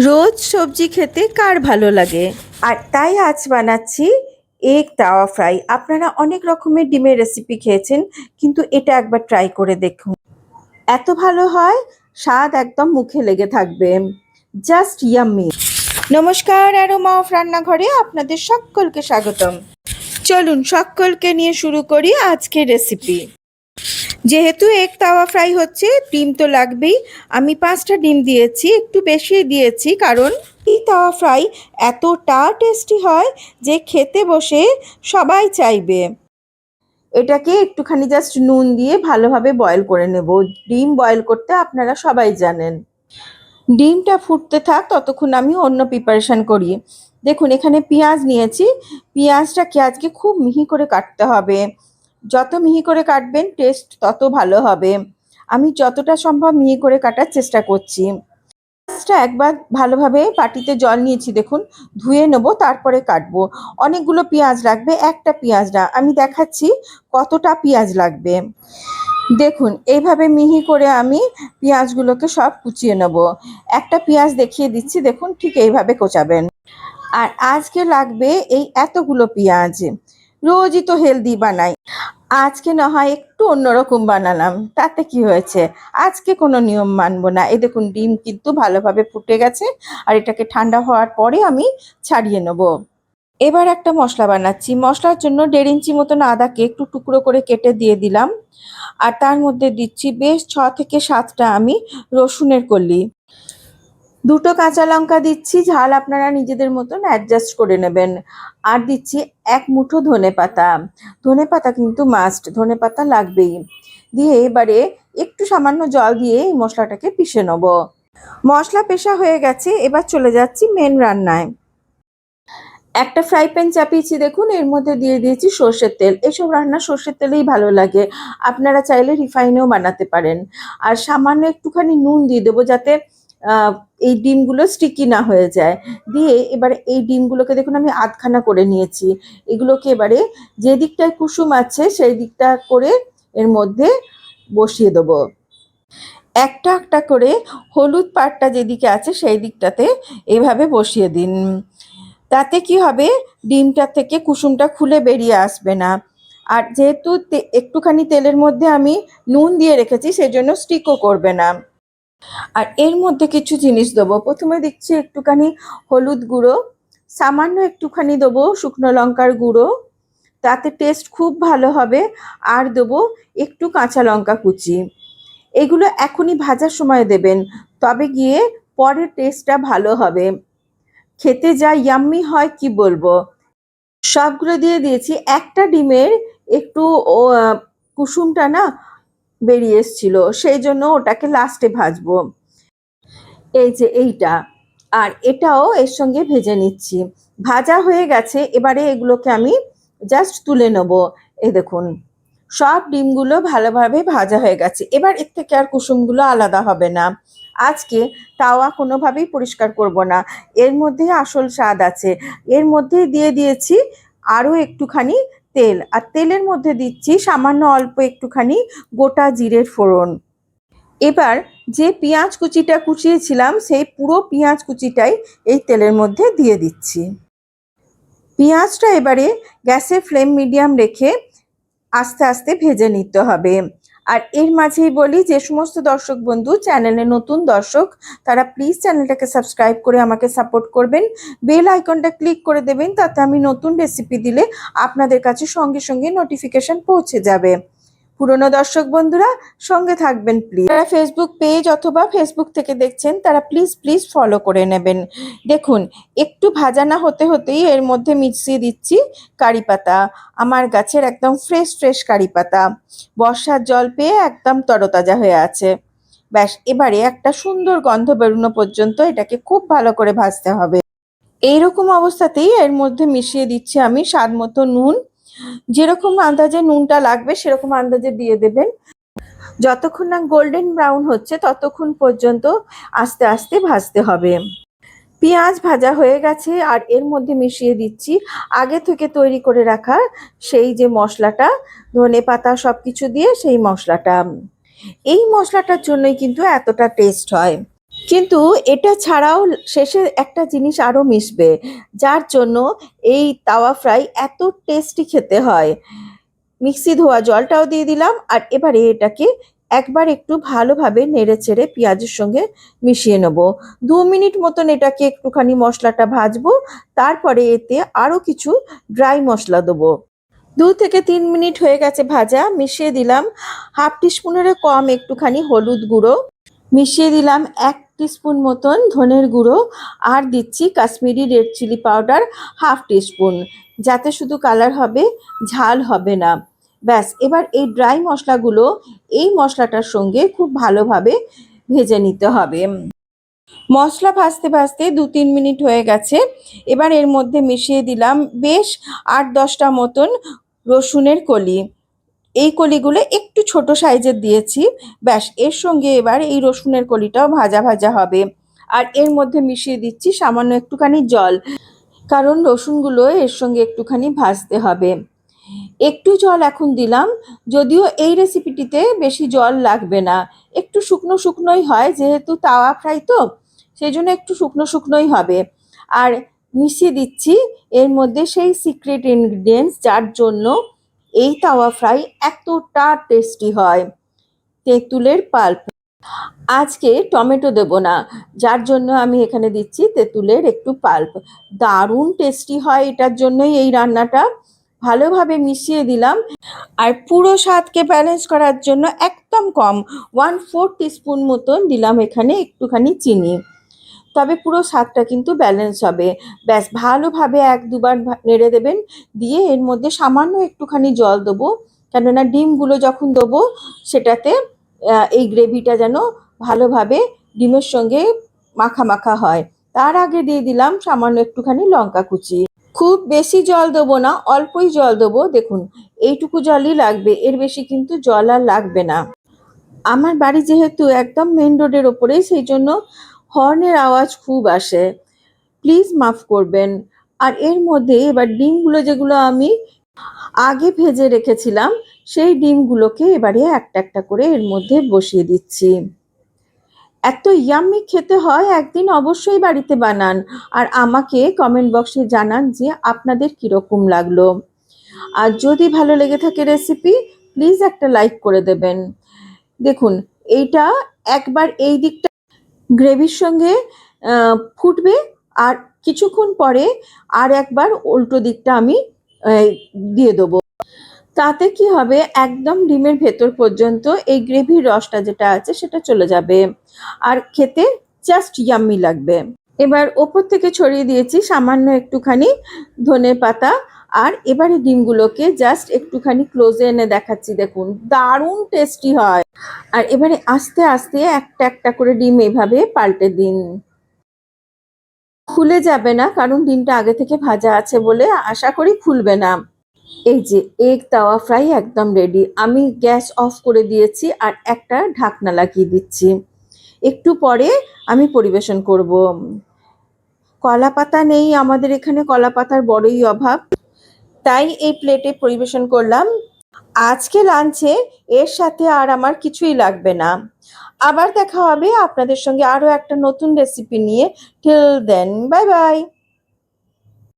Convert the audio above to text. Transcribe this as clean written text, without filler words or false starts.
রোজ সবজি খেতে কার ভালো লাগে? আর তাই আজ বানাচ্ছি এগ তাওয়া ফ্রাই। আপনারা অনেক রকমের ডিমের রেসিপি খেয়েছেন, কিন্তু এটা একবার ট্রাই করে দেখুন। এত ভালো হয়, স্বাদ একদম মুখে লেগে থাকবে। Just yummy. নমস্কার, অ্যারোমা অফ রান্নাঘরে আপনাদের সকলকে স্বাগতম। চলুন সকলকে নিয়ে শুরু করি আজকের রেসিপি। যেহেতু এগ তাওয়া ফ্রাই হচ্ছে, ডিম তো লাগবেই। আমি 5টা ডিম দিয়েছি, একটু বেশি দিয়েছি, কারণ এই তাওয়া ফ্রাই এতটা টেস্টি হয় যে খেতে বসে সবাই চাইবে। এটাকে একটুখানি জাস্ট নুন দিয়ে ভালোভাবে বয়েল করে নেব। ডিম বয়েল করতে আপনারা সবাই জানেন। ডিমটা ফুটতে থাক, ততক্ষণ আমি অন্য প্রিপারেশন করি। দেখুন, এখানে পেঁয়াজ নিয়েছি। পেঁয়াজটাকে আজকে খুব মিহি করে কাটতে হবে। যত মিহি করে কাটবেন টেস্ট তত ভালো হবে। আমি যতটা সম্ভব মিহি করে কাটার চেষ্টা করছি। পেঁয়াজটা একবার ভালোভাবে বাটিতে জল নিয়েছি, দেখুন, ধুয়ে নেবো, তারপরে কাটবো। অনেকগুলো পেঁয়াজ লাগবে, একটা পেঁয়াজ না। আমি দেখাচ্ছি কতটা পেঁয়াজ লাগবে। দেখুন, এইভাবে মিহি করে আমি পেঁয়াজগুলোকে সব কুচিয়ে নেব। একটা পেঁয়াজ দেখিয়ে দিচ্ছি, দেখুন, ঠিক এইভাবে কোচাবেন। আর আজকে লাগবে এই এতগুলো পেঁয়াজ। রোজই তো হেলদি বানাই, আজকে না হয় একটু অন্যরকম বানালাম, তাতে কি হয়েছে? আজকে কোনো নিয়ম মানবো না। এই দেখুন, ডিম কিন্তু ভালোভাবে ফুটে গেছে, আর এটাকে ঠান্ডা হওয়ার পরে আমি ছাড়িয়ে নেব। এবার একটা মশলা বানাচ্ছি। মশলার জন্য 1.5 ইঞ্চি মতন আদাকে একটু টুকরো করে কেটে দিয়ে দিলাম, আর তার মধ্যে দিচ্ছি বেশ 6 থেকে 7টা আমি রসুনের কলি। 2টো কাঁচা লঙ্কা দিচ্ছি, ঝাল আপনারা নিজেদের মতন অ্যাডজাস্ট করে নেবেন। আর দিচ্ছি 1 মুঠো ধনেপাতা। ধনেপাতা কিন্তু মাস্ট, ধনেপাতা লাগবেই। দিয়ে এবারে একটু সামান্য জল দিয়ে এই মশলাটাকে পিষে নেব। মশলা পেষা হয়ে গেছে, এবার চলে যাচ্ছি মেন রান্নায়। একটা ফ্রাই প্যান চাপিয়েছি, দেখুন, এর মধ্যে দিয়ে দিয়েছি সর্ষের তেল। এসব রান্না সর্ষের তেলেই ভালো লাগে। আপনারা চাইলে রিফাইনেও বানাতে পারেন। আর সামান্য একটুখানি নুন দিয়ে দেবো, যাতে এই ডিমগুলো স্টিকি না হয়ে যায়। দিয়ে এবারে এই ডিমগুলোকে দেখুন আমি আধখানা করে নিয়েছি। এগুলোকে এবারে যে দিকটায় কুসুম আছে সেই দিকটা করে এর মধ্যে বসিয়ে দেবো। একটা একটা করে হলুদ পাড়টা যেদিকে আছে সেই দিকটাতে এইভাবে বসিয়ে দিন। তাতে কি হবে, ডিমটা থেকে কুসুমটা খুলে বেরিয়ে আসবে না। আর যেহেতু একটুখানি তেলের মধ্যে আমি নুন দিয়ে রেখেছি, সেজন্য স্টিকও করবে না। আর এর মধ্যে কিছু জিনিস দেবো। প্রথমে দিচ্ছি একটুখানি হলুদ গুঁড়ো, সামান্য একটুখানি দেবো শুকনো লঙ্কার গুঁড়ো, তাতে টেস্ট খুব ভালো হবে। আর দেবো একটু কাঁচা লঙ্কা কুচি। এগুলো এখনই ভাজার সময় দেবেন, তবে গিয়ে পরে টেস্টটা ভালো হবে। খেতে যা ইয়াম্মি হয় কি বলবো। সবগুলো দিয়ে দিয়েছি। একটা ডিমের একটু কুসুমটা না বেরিয়ে এসছিল, সেই জন্য ওটাকে লাস্টে ভাজবো। এই যে এইটা, আর এটাও এর সঙ্গে ভেজে নিচ্ছি। ভাজা হয়ে গেছে, এবারে এগুলোকে আমি জাস্ট তুলে নেব। এই দেখুন, সব ডিমগুলো ভালোভাবে ভাজা হয়ে গেছে। এবার এর থেকে আর কুসুমগুলো আলাদা হবে না। আজকে তাওয়া কোনোভাবেই পরিষ্কার করব না, এর মধ্যেই আসল স্বাদ আছে। এর মধ্যেই দিয়ে দিয়েছি আরও একটুখানি তেল, আর তেলের মধ্যে দিচ্ছি সামান্য অল্প একটুখানি গোটা জিরের ফোড়ন। এবার যে পেঁয়াজ কুচিটা কুচিয়েছিলাম সেই পুরো পেঁয়াজ কুচিটাই এই তেলের মধ্যে দিয়ে দিচ্ছি। পেঁয়াজটা এবারে গ্যাসের ফ্লেম মিডিয়াম রেখে আস্তে আস্তে ভেজে নিতে হবে। আর এর মাঝেই বলি, যে সমস্ত দর্শক বন্ধু চ্যানেলে নতুন দর্শক, তারা প্লিজ চ্যানেলটাকে সাবস্ক্রাইব করে আমাকে সাপোর্ট করবেন। বেল আইকনটা ক্লিক করে দেবেন, তাতে আমি নতুন রেসিপি দিলে আপনাদের কাছে সঙ্গে সঙ্গে নোটিফিকেশন পৌঁছে যাবে। পুরনো দর্শক বন্ধুরা সঙ্গে থাকবেন প্লিজ। যারা ফেসবুক পেজ অথবা ফেসবুক থেকে দেখছেন তারা প্লিজ প্লিজ ফলো করে নেবেন। দেখুন, একটু ভাজা না হতে হতেই এর মধ্যে মিশিয়ে দিচ্ছি কারি পাতা। আমার গাছের একদম ফ্রেশ ফ্রেশ কারি পাতা, বর্ষার জল পেয়ে একদম তরতাজা হয়ে আছে। ব্যাস, এবারে একটা সুন্দর গন্ধ বেরোনো পর্যন্ত এটাকে খুব ভালো করে ভাজতে হবে। এইরকম অবস্থাতেই এর মধ্যে মিশিয়ে দিচ্ছি আমি স্বাদ মতো নুন। যেরকম আন্দাজে নুনটা লাগবে সেরকম আন্দাজে দিয়ে দেবেন। যতক্ষণ না গোল্ডেন ব্রাউন হচ্ছে ততক্ষণ পর্যন্ত আস্তে আস্তে ভাজতে হবে। পেঁয়াজ ভাজা হয়ে গেছে, আর এর মধ্যে মিশিয়ে দিচ্ছি আগে থেকে তৈরি করে রাখা সেই যে মশলাটা, ধনেপাতা সব কিছু দিয়ে সেই মশলাটা। এই মশলাটার জন্যই কিন্তু এতটা টেস্ট হয়। কিন্তু এটা ছাড়াও শেষে একটা জিনিস আরো মিশবে, যার জন্য এই তাওয়া ফ্রাই এত টেস্টি খেতে হয়। মিক্সি ধোয়া জলটাও দিয়ে দিলাম, আর এবারে এটাকে একবার একটু ভালোভাবে নেড়ে চেড়ে পেঁয়াজের সঙ্গে মিশিয়ে নেব। 2 মিনিট মতন এটাকে একটুখানি মশলাটা ভাজবো, তারপরে এতে আরো কিছু ড্রাই মশলা দেবো। 2 থেকে 3 মিনিট হয়ে গেছে ভাজা, মিশিয়ে দিলাম হাফ টিস্পুনেরও কম একটুখানি হলুদ গুঁড়ো, মিশিয়ে দিলাম 1 টিস্পুন মতন ধনের গুঁড়ো, আর দিচ্ছি Kashmiri red chilli powder half 1 teaspoon, যাতে শুধু কালার হবে, ঝাল হবে না। ব্যাস, এবার এই ড্রাই মশলাগুলো এই মশলাটার সঙ্গে খুব ভালোভাবে ভেজে নিতে হবে। মশলা ভাজতে ভাজতে 2-3 মিনিট হয়ে গেছে। এবার এর মধ্যে মিশিয়ে দিলাম বেশ 8-10টা মতন রসুনের কলি। এই কলিগুলো একটু ছোট সাইজের দিয়েছি। ব্যাস, এর সঙ্গে এবার এই রসুনের কলিটাও ভাজা ভাজা হবে। আর এর মধ্যে মিশিয়ে দিচ্ছি সামান্য একটুখানি জল, কারণ রসুনগুলো এর সঙ্গে একটুখানি ভাজতে হবে। একটু জল এখন দিলাম, যদিও এই রেসিপিটিতে বেশি জল লাগবে না, একটু শুকনো শুকনোই হয়, যেহেতু তাওয়া ফ্রাই তো সেই জন্য একটু শুকনো শুকনোই হবে। আর মিশিয়ে দিচ্ছি এর মধ্যে সেই সিক্রেট ইনগ্রিডিয়েন্টস, যার জন্য এই তাওয়া ফ্রাই এতটা টেস্টি হয়, তেঁতুলের পাল্প। আজকে টমেটো দেব না, যার জন্য আমি এখানে দিচ্ছি তেঁতুলের একটু পাল্প। দারুণ টেস্টি হয়, এটার জন্যই এই রান্নাটা। ভালোভাবে মিশিয়ে দিলাম, আর পুরো স্বাদকে ব্যালেন্স করার জন্য একদম কম 1/4 টিস্পুন মতন দিলাম এখানে একটুখানি চিনি, তবে পুরো স্বাদটা কিন্তু ব্যালেন্স হবে। ব্যাস, ভালোভাবে 1-2 বার নেড়ে দেবেন, দিয়ে এর মধ্যে সামান্য একটুখানি জল দেবো, কেননা ডিমগুলো যখন দেবো সেটাতে এই গ্রেভিটা যেন ভালোভাবে ডিমের সঙ্গে মাখা মাখা হয়। তার আগে দিয়ে দিলাম সামান্য একটুখানি লঙ্কা কুচি। খুব বেশি জল দেবো না, অল্পই জল দেবো। দেখুন, এইটুকু জলই লাগবে, এর বেশি কিন্তু জল আর লাগবে না। আমার বাড়ি যেহেতু একদম মেন রোডের ওপরে, সেই জন্য হর্নের আওয়াজ খুব আসে, প্লিজ মাফ করবেন। আর এর মধ্যে এবার ডিমগুলো, যেগুলো আমি আগে ভেজে রেখেছিলাম, সেই ডিমগুলোকে এবারে একটা একটা করে এর মধ্যে বসিয়ে দিচ্ছি। এত ইয়াম্মি খেতে হয়, একদিন অবশ্যই বাড়িতে বানান, আর আমাকে কমেন্ট বক্সে জানান যে আপনাদের কীরকম লাগলো। আর যদি ভালো লেগে থাকে রেসিপি, প্লিজ একটা লাইক করে দেবেন। দেখুন, এইটা একবার এই দিকটা গ্রেভির সঙ্গে ফুটবে, আর কিছুক্ষণ পরে আর একবার উল্টো দিকটা আমি দিয়ে দেবো। তাতে কি হবে, একদম ডিমের ভেতর পর্যন্ত এই গ্রেভির রসটা যেটা আছে সেটা চলে যাবে, আর খেতে জাস্ট ইয়াম্মি লাগবে। এবার ওপর থেকে ছড়িয়ে দিয়েছি সামান্য একটুখানি ধনেপাতা, আর এবারে ডিমগুলোকে জাস্ট একটুখানি ক্লোজে এনে দেখাচ্ছি, দেখুন দারুণ টেস্টি হয়। আর এবারে আস্তে আস্তে একটা একটা করে ডিম এভাবে পাল্টে দিন, খুলে যাবে না, কারণ ডিমটা আগে থেকে ভাজা আছে বলে আশা করি খুলবে না। এই যে এগ তাওয়া ফ্রাই একদম রেডি। আমি গ্যাস অফ করে দিয়েছি, আর একটা ঢাকনা লাগিয়ে দিচ্ছি। একটু পরে আমি পরিবেশন করব। কলা পাতা নেই আমাদের এখানে, কলা পাতার বড়ই অভাব, তাই এই প্লেটে পরিবেশন করলাম। আজকে লাঞ্চে এর সাথে আর আমার কিছুই লাগবে না। আবার দেখা হবে আপনাদের সঙ্গে আরো একটা নতুন রেসিপি নিয়ে। Till then, bye by.